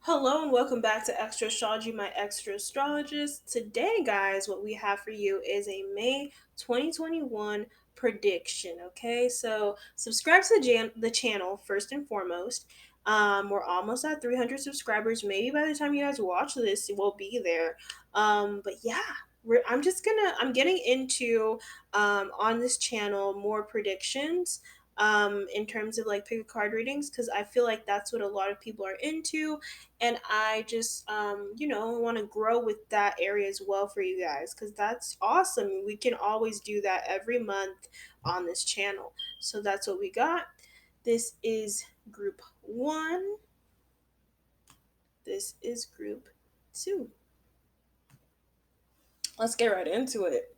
Hello and welcome back to Extra Astrology, my extra astrologist. Today, guys, what we have for you is a May 2021 prediction. Okay, so subscribe to the channel first and foremost. We're almost at 300 subscribers. Maybe by the time you guys watch this, we'll be there. But yeah, I'm getting into on this channel more predictions in terms of like pick a card readings because I feel like that's what a lot of people are into, and I just want to grow with that area as well for you guys because that's awesome. We can always do that every month on this channel. So that's what we got. This is group 1. This is group 2. Let's get right into it.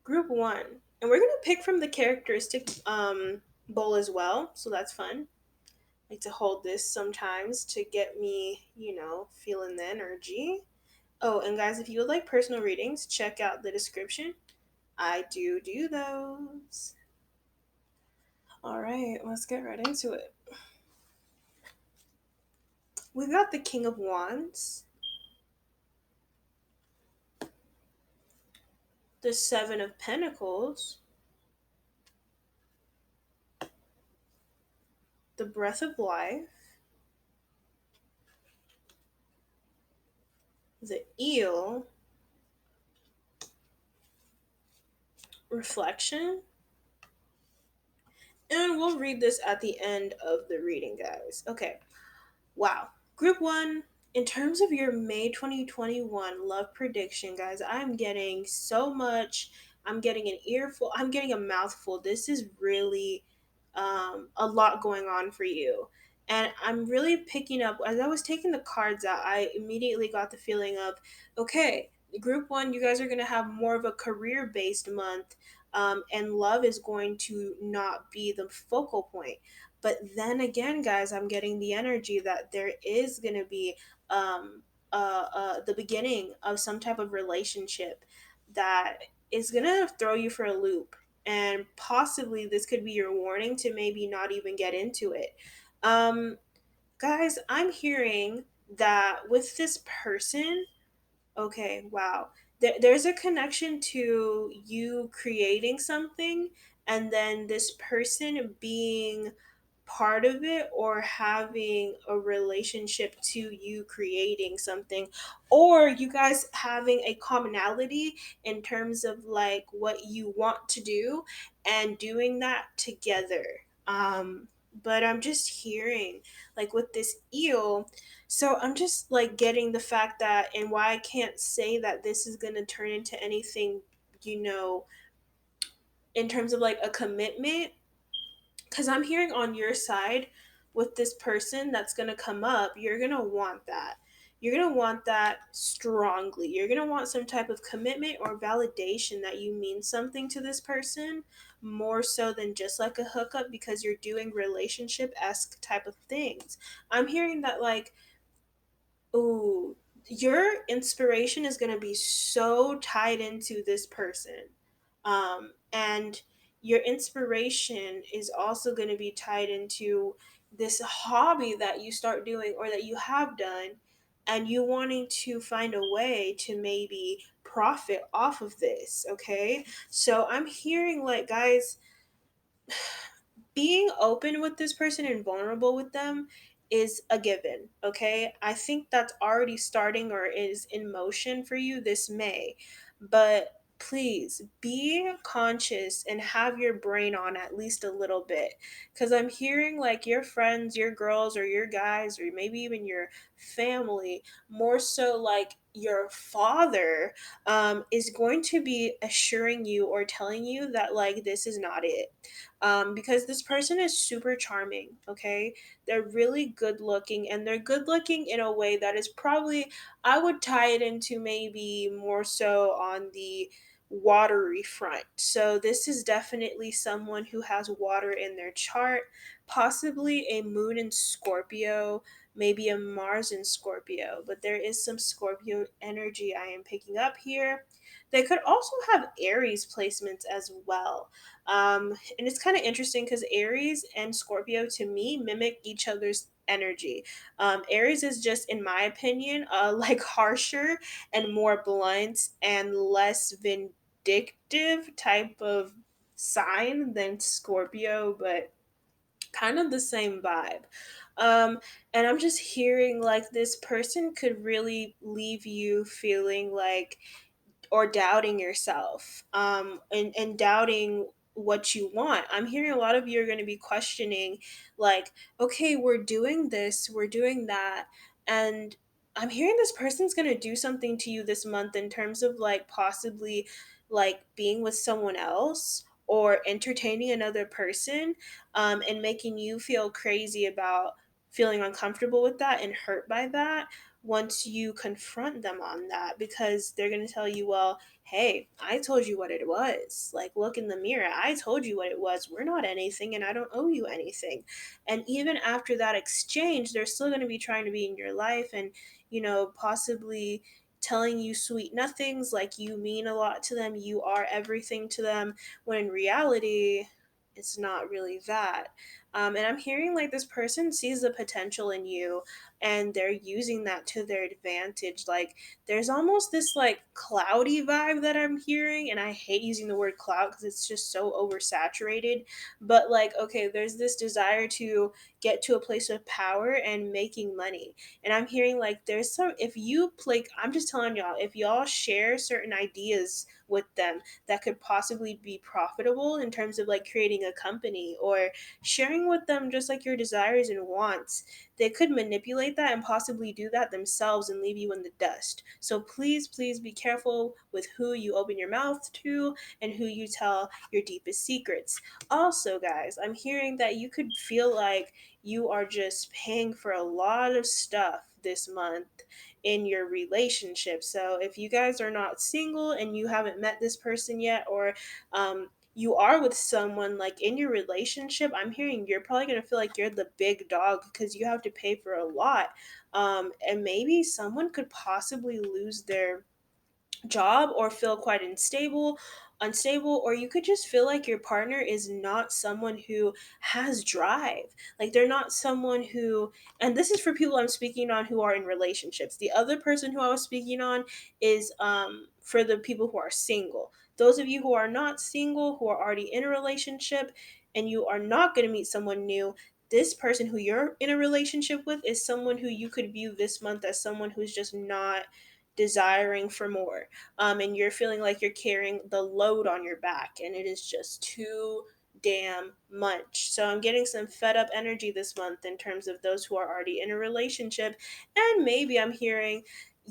Group 1, and we're going to pick from the characteristic bowl as well, so that's fun. I like to hold this sometimes to get me, feeling the energy. Oh, and guys, if you would like personal readings, check out the description. I do those. All right, let's get right into it. We've got the King of Wands, the Seven of Pentacles, the Breath of Life, the Eel, Reflection, and we'll read this at the end of the reading, guys. Okay. Wow. Group 1, in terms of your May 2021 love prediction, guys, I'm getting so much. I'm getting an earful. I'm getting a mouthful. This is really a lot going on for you. And I'm really picking up, as I was taking the cards out, I immediately got the feeling of, okay, group 1, you guys are going to have more of a career based month. And love is going to not be the focal point. But then again, guys, I'm getting the energy that there is going to be the beginning of some type of relationship that is going to throw you for a loop. And possibly this could be your warning to maybe not even get into it. Um, Guys, I'm hearing that with this person, okay, wow. There's a connection to you creating something and then this person being part of it or having a relationship to you creating something, or you guys having a commonality in terms of like what you want to do and doing that together. But I'm just hearing like with this eel, so I'm just like getting the fact that, and why I can't say that this is going to turn into anything, you know, in terms of like a commitment, because I'm hearing on your side with this person that's going to come up, you're going to want that. You're going to want that strongly. You're going to want some type of commitment or validation that you mean something to this person more so than just like a hookup because you're doing relationship esque type of things. I'm hearing that, like, ooh, your inspiration is going to be so tied into this person. And your inspiration is also going to be tied into this hobby that you start doing or that you have done, and you wanting to find a way to maybe profit off of this. Okay. So I'm hearing, like, guys, being open with this person and vulnerable with them is a given. Okay, I think that's already starting or is in motion for you this May, but please be conscious and have your brain on at least a little bit, because I'm hearing like your friends, your girls, or your guys, or maybe even your family, more so like your father, is going to be assuring you or telling you that like this is not it, because this person is super charming. Okay, they're really good looking, and they're good looking in a way that is probably, I would tie it into maybe more so on the watery front. So this is definitely someone who has water in their chart, possibly a moon in Scorpio, maybe a Mars in Scorpio, but there is some Scorpio energy I am picking up here. They could also have Aries placements as well. And it's kind of interesting because Aries and Scorpio to me mimic each other's energy. Aries is just, in my opinion, like harsher and more blunt and less vindictive type of sign than Scorpio, but kind of the same vibe. Um, and I'm just hearing like this person could really leave you feeling like, or doubting yourself, and doubting what you want. I'm hearing a lot of you are going to be questioning, like, okay, we're doing this, we're doing that. And I'm hearing this person's going to do something to you this month in terms of like possibly like being with someone else or entertaining another person, and making you feel crazy about feeling uncomfortable with that and hurt by that once you confront them on that, because they're going to tell you, well, hey, I told you what it was. Like, look in the mirror. I told you what it was. We're not anything and I don't owe you anything. And even after that exchange, they're still going to be trying to be in your life and, possibly telling you sweet nothings like you mean a lot to them, you are everything to them, when in reality, it's not really that. And I'm hearing like this person sees the potential in you and they're using that to their advantage. Like, there's almost this like cloudy vibe that I'm hearing, and I hate using the word cloud because it's just so oversaturated. But like, okay, there's this desire to get to a place of power and making money. And I'm hearing like there's some, if you like, I'm just telling y'all, if y'all share certain ideas with them that could possibly be profitable in terms of like creating a company, or sharing with them just like your desires and wants, they could manipulate that and possibly do that themselves and leave you in the dust. So please, please be careful with who you open your mouth to and who you tell your deepest secrets. Also, guys, I'm hearing that you could feel like you are just paying for a lot of stuff this month in your relationship. So if you guys are not single and you haven't met this person yet, or you are with someone like in your relationship, I'm hearing you're probably going to feel like you're the big dog because you have to pay for a lot. And maybe someone could possibly lose their job or feel quite unstable, or you could just feel like your partner is not someone who has drive. Like, they're not someone who, and this is for people I'm speaking on who are in relationships. The other person who I was speaking on is for the people who are single. Those of you who are not single, who are already in a relationship, and you are not going to meet someone new, this person who you're in a relationship with is someone who you could view this month as someone who's just not desiring for more, and you're feeling like you're carrying the load on your back and it is just too damn much. So I'm getting some fed up energy this month in terms of those who are already in a relationship. And maybe I'm hearing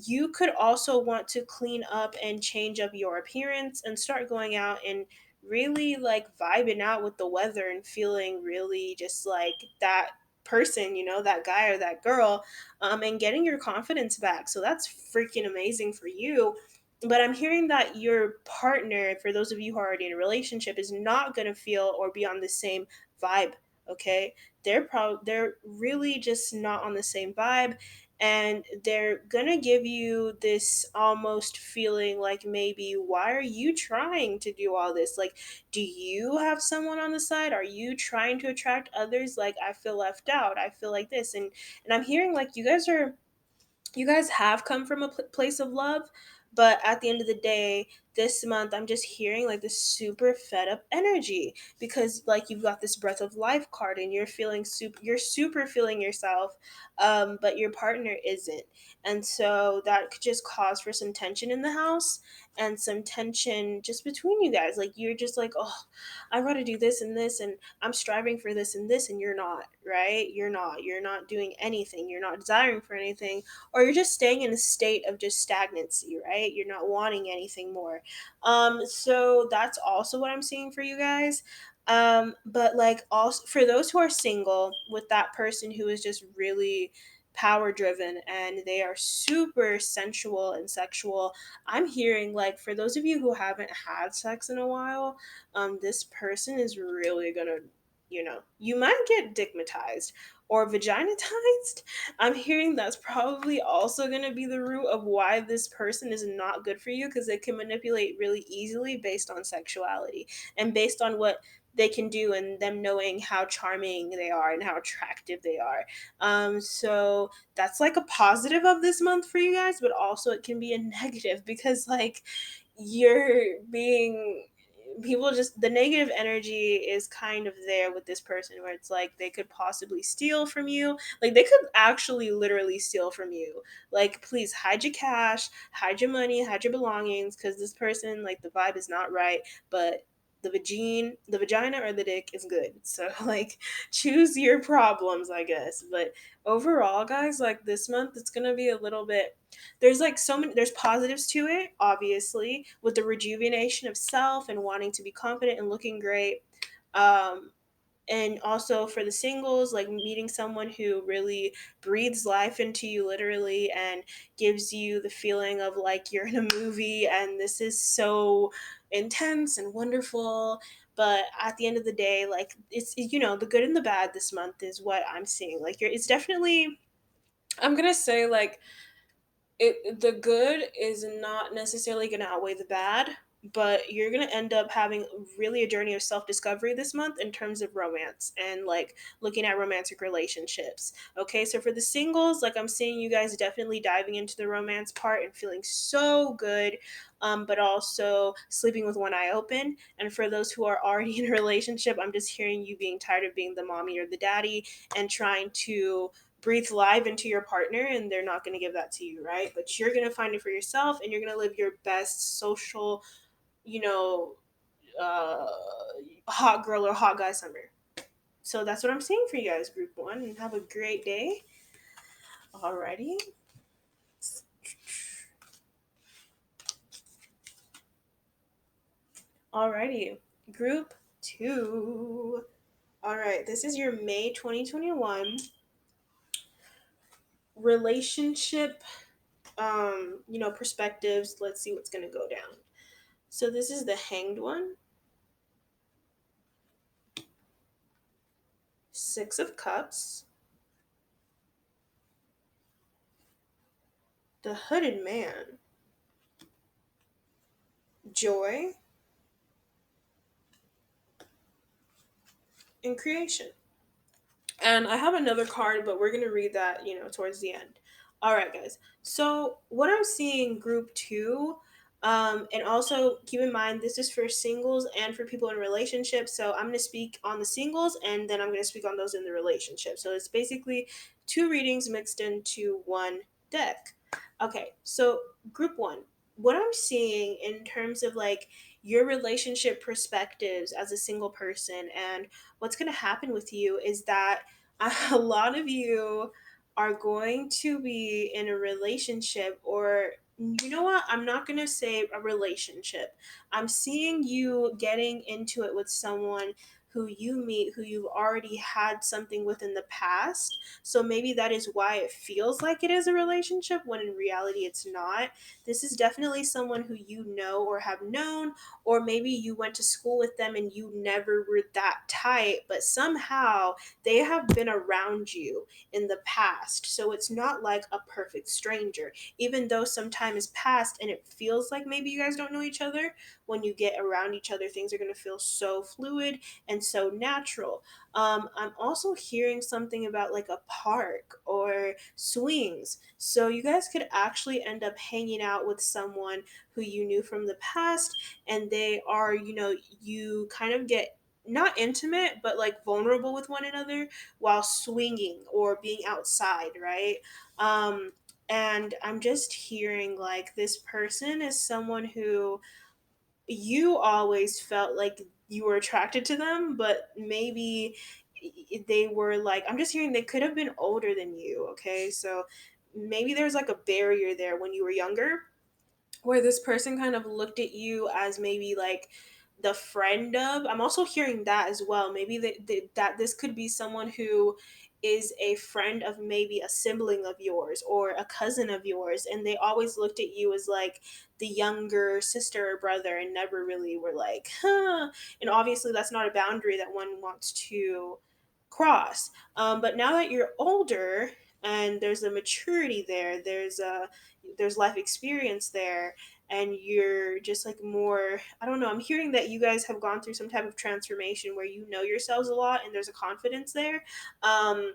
you could also want to clean up and change up your appearance and start going out and really like vibing out with the weather and feeling really just like that person, that guy or that girl, and getting your confidence back. So that's freaking amazing for you. But I'm hearing that your partner, for those of you who are already in a relationship, is not going to feel or be on the same vibe. Okay, they're really just not on the same vibe, and they're gonna give you this almost feeling like, maybe, why are you trying to do all this? Like, do you have someone on the side? Are you trying to attract others? Like, I feel left out, I feel like this. And I'm hearing like you guys have come from a place of love, but at the end of the day, this month I'm just hearing like this super fed up energy, because like you've got this breath of life card and you're super feeling yourself, but your partner isn't. And so that could just cause for some tension in the house, and some tension just between you guys. Like, you're just like, oh, I gotta do this and this, and I'm striving for this and this, and you're not, right? You're not doing anything, you're not desiring for anything, or you're just staying in a state of just stagnancy, right? You're not wanting anything more. So that's also what I'm seeing for you guys. But like, also for those who are single with that person who is just really power driven and they are super sensual and sexual, I'm hearing like, for those of you who haven't had sex in a while, this person is really gonna, you might get dickmatized or vaginitized. I'm hearing that's probably also going to be the root of why this person is not good for you, because they can manipulate really easily based on sexuality and based on what they can do, and them knowing how charming they are and how attractive they are. So that's like a positive of this month for you guys, but also it can be a negative because like you're being people just the negative energy is kind of there with this person where it's like they could possibly steal from you, like they could actually literally steal from you. Like please hide your cash, hide your money, hide your belongings, because this person, like the vibe is not right, but the vagina or the dick is good. So like choose your problems, I guess. But overall, guys, like this month it's gonna be a little bit, there's like so many, there's positives to it, obviously, with the rejuvenation of self and wanting to be confident and looking great. Um, and also for the singles, like meeting someone who really breathes life into you literally and gives you the feeling of like you're in a movie and this is so intense and wonderful. But at the end of the day, like it's, the good and the bad this month is what I'm seeing. Like it's definitely, I'm gonna say like the good is not necessarily going to outweigh the bad, but you're going to end up having really a journey of self-discovery this month in terms of romance and like looking at romantic relationships. Okay, so for the singles, like I'm seeing you guys definitely diving into the romance part and feeling so good, but also sleeping with one eye open. And for those who are already in a relationship, I'm just hearing you being tired of being the mommy or the daddy and trying to breathe life into your partner, and they're not going to give that to you, right? But you're going to find it for yourself and you're going to live your best social, you know uh hot girl or hot guy summer. So that's what I'm saying for you guys, group one, and have a great day. Alrighty. Alrighty, group two. All right, this is your May 2021 relationship perspectives. Let's see what's going to go down. So this is the hanged one, Six of Cups, the Hooded Man, Joy, and Creation. And I have another card, but we're going to read that, towards the end. All right, guys. So, what I'm seeing, group two, and also keep in mind, this is for singles and for people in relationships. So, I'm going to speak on the singles and then I'm going to speak on those in the relationship. So, it's basically two readings mixed into one deck. Okay, so group one, what I'm seeing in terms of like your relationship perspectives as a single person and what's going to happen with you is that a lot of you are going to be in a relationship, or you know what, I'm not going to say a relationship. I'm seeing you getting into it with someone who you meet who you've already had something with in the past. So maybe that is why it feels like it is a relationship when in reality it's not. This is definitely someone who you know or have known, or maybe you went to school with them and you never were that tight, but somehow they have been around you in the past. So it's not like a perfect stranger, even though some time has passed and it feels like maybe you guys don't know each other. When you get around each other, things are going to feel so fluid and so natural. I'm also hearing something about like a park or swings. So you guys could actually end up hanging out with someone who you knew from the past, and they are, you kind of get not intimate, but like vulnerable with one another while swinging or being outside, right? And I'm just hearing like this person is someone who you always felt like you were attracted to them, but maybe they were like, I'm just hearing they could have been older than you, okay? So maybe there's like a barrier there when you were younger where this person kind of looked at you as maybe like the friend of. I'm also hearing that as well. Maybe that this could be someone who is a friend of maybe a sibling of yours or a cousin of yours, and they always looked at you as like the younger sister or brother and never really were like, huh. And obviously that's not a boundary that one wants to cross. But now that you're older and and there's a maturity there, there's life experience there, and you're just like more, I don't know, I'm hearing that you guys have gone through some type of transformation where you know yourselves a lot and there's a confidence there. um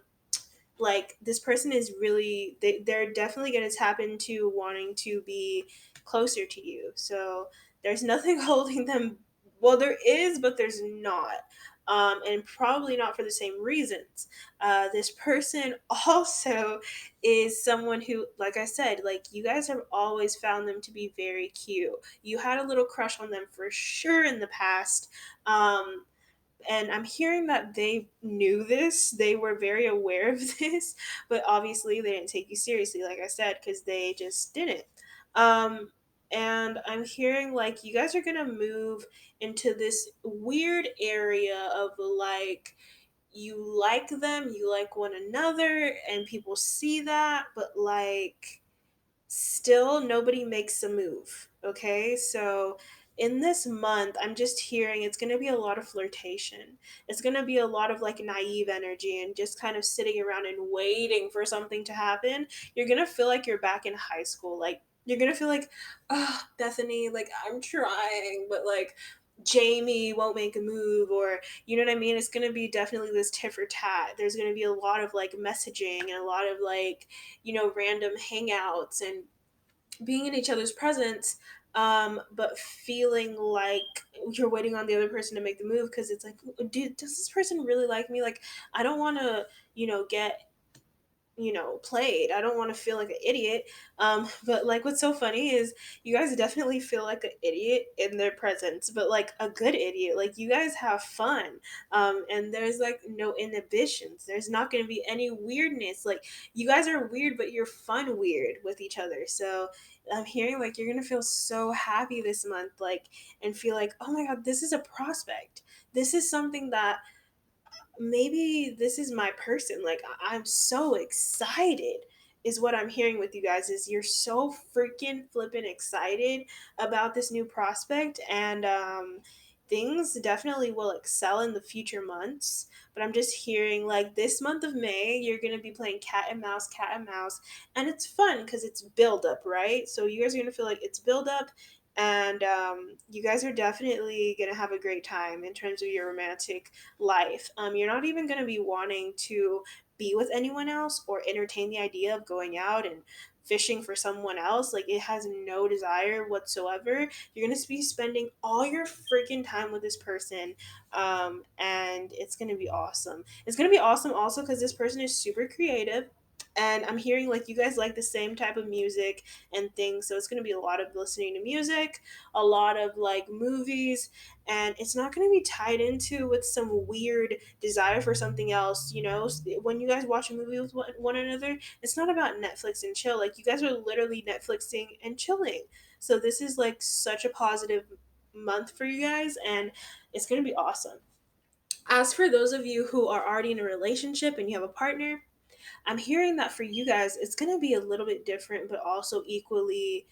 like this person is really, they're definitely going to tap into wanting to be closer to you, so there's nothing holding them. Well, there is, but there's not. And probably not for the same reasons. This person also is someone who, like I said, like you guys have always found them to be very cute. You had a little crush on them for sure in the past. um, and I'm hearing that they knew this, they were very aware of this, but obviously they didn't take you seriously, like I said, because they just didn't. Um, and I'm hearing like you guys are gonna move into this weird area of like, you like them, you like one another, and people see that, but like still nobody makes a move. Okay, so in this month I'm just hearing it's going to be a lot of flirtation, it's going to be a lot of like naive energy and just kind of sitting around and waiting for something to happen. You're going to feel like you're back in high school, like you're going to feel like, oh, Bethany, like I'm trying, but like Jamie won't make a move, or you know what I mean? It's going to be definitely this tit for tat. There's going to be a lot of like messaging and a lot of like, you know, random hangouts and being in each other's presence, but feeling like you're waiting on the other person to make the move because it's like, dude, does this person really like me? Like, I don't want to, you know, get, you know, played. I don't want to feel like an idiot. But like what's so funny is you guys definitely feel like an idiot in their presence, but like a good idiot. Like you guys have fun. And there's like no inhibitions. There's not going to be any weirdness. Like you guys are weird, but you're fun weird with each other. So I'm hearing like you're going to feel so happy this month, like, and feel like, oh my God, this is a prospect. This is something that maybe this is my person. Like I'm so excited is what I'm hearing with you guys, is you're so freaking flippin' excited about this new prospect. And things definitely will excel in the future months. But I'm just hearing like this month of May you're going to be playing cat and mouse, and it's fun because it's build up, right? So you guys are going to feel like it's build up, and you guys are definitely going to have a great time in terms of your romantic life. You're not even going to be wanting to be with anyone else or entertain the idea of going out and fishing for someone else. Like it has no desire whatsoever. You're going to be spending all your freaking time with this person. And it's going to be awesome. It's going to be awesome also because this person is super creative. And I'm hearing like you guys like the same type of music and things. So it's going to be a lot of listening to music, a lot of like movies, and it's not going to be tied into with some weird desire for something else. You know, when you guys watch a movie with one another, it's not about Netflix and chill. Like you guys are literally Netflixing and chilling. So this is like such a positive month for you guys, and it's going to be awesome. As for those of you who are already in a relationship and you have a partner, I'm hearing that for you guys, it's going to be a little bit different, but also equally.